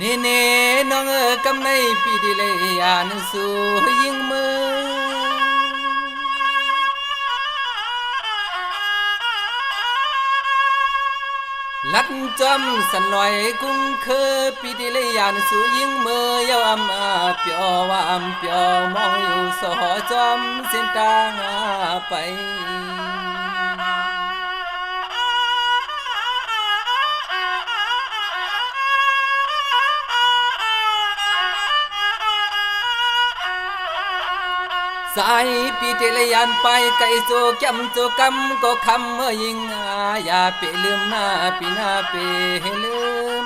นี่เน่น้องกำในปีดีเลยยานสู่ยิงมือลัดจำสันหน่อยกุ้งเคอปีดีเลยยานสู่ยิงมือยาวเปียวว่าเปียวมองอยู่สอจอมเส้นทางไปสายปีเทลยันไปไก่โจกำโจกำก็คำเมื่อยิงอย่าเปลืมหน้าปีหน้าเปลืม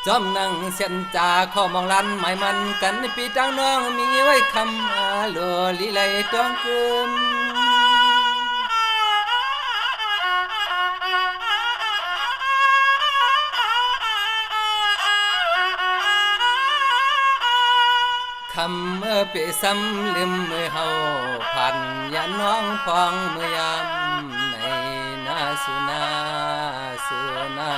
จอมนั่งเส้นจ่าข้อมองลันหมายมันกันปีจังน้องมีไว้คำหลัวลีไลต้องเกิมคำเมื่อเปซ้ำลืมเมื่อเฮาผ่านยาน้องพองเมื่อยามในนาสุนาสุนา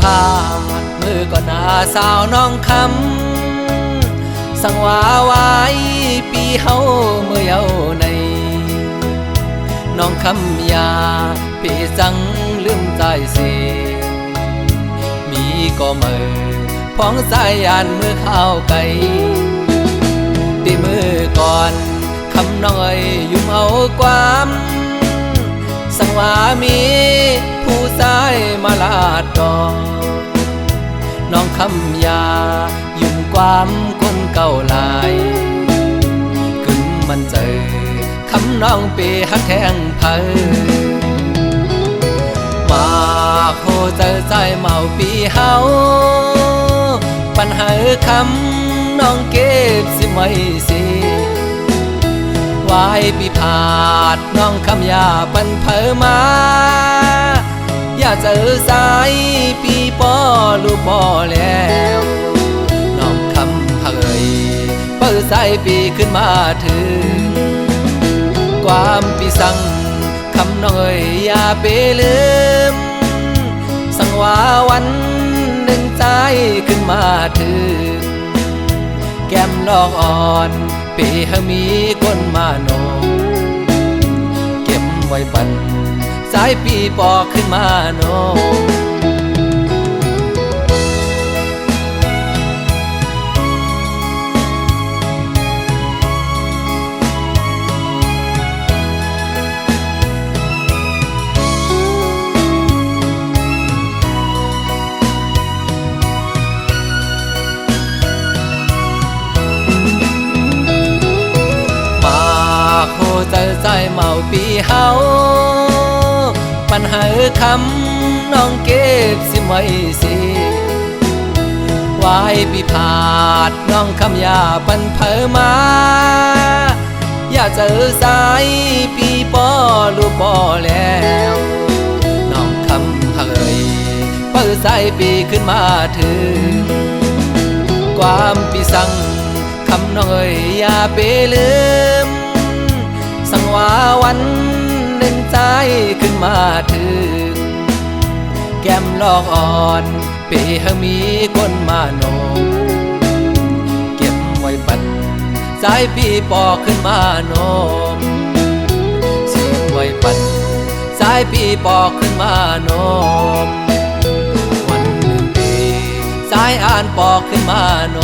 ผ่านมือก่อนหน้าสาวน้องคำสั่งว่าไว้ปีเฮาเมื่อเยาในน้องคำยาพี่จังลืมใจสิมีก็มือพ้องสายยานมือข้าวไก่ตีมือก่อนคำน้อยยุ่มเอาความสั่งว่ามีผู้ชายมาลาดดอกน้องคำยายุ่งความคนเก่าลายขึ้นมันเจอคำน้องเปฮักแทงเพอมาโคเจอใจเมาปีเฮาปัญหาคำน้องเก็บสิไม่สิวายปีผาดน้องคำยาปันเพอมาอย่าเจอสายปีปอลูกปอแล้วน้องคำเผยเปิดสายปีขึ้นมาถึงความปีสั่งคำน้อยอย่าไปลืมสั่งว่าวันหนึ่งใจขึ้นมาถึงแก้มลอกอ่อนปีหมีคนมาโนเก็บไว้ปันสายปีปอขึ้นมาโนใจใจเมาปีเฮาปัญหาคำน้องเก็บสิไว้สิวายปีผาดน้องคำยาปันเพอมาอย่าเจอสายปีปอลูกปอแล้วน้องคำเผยเปิดสายปีขึ้นมาถึงความปีสั่งคำน้อยอย่าไปลืมสั่งว่าวันหนึ่งใจขึ้นมาถึงแก้มลอกอ่อนเปหมีคนมาโนเก็บไว้ปันสายปีปอขึ้นมาโนเสียงไว้ปันสายปีปอขึ้นมาโนวันหนึ่งปีสายอ่านปอขึ้นมาโน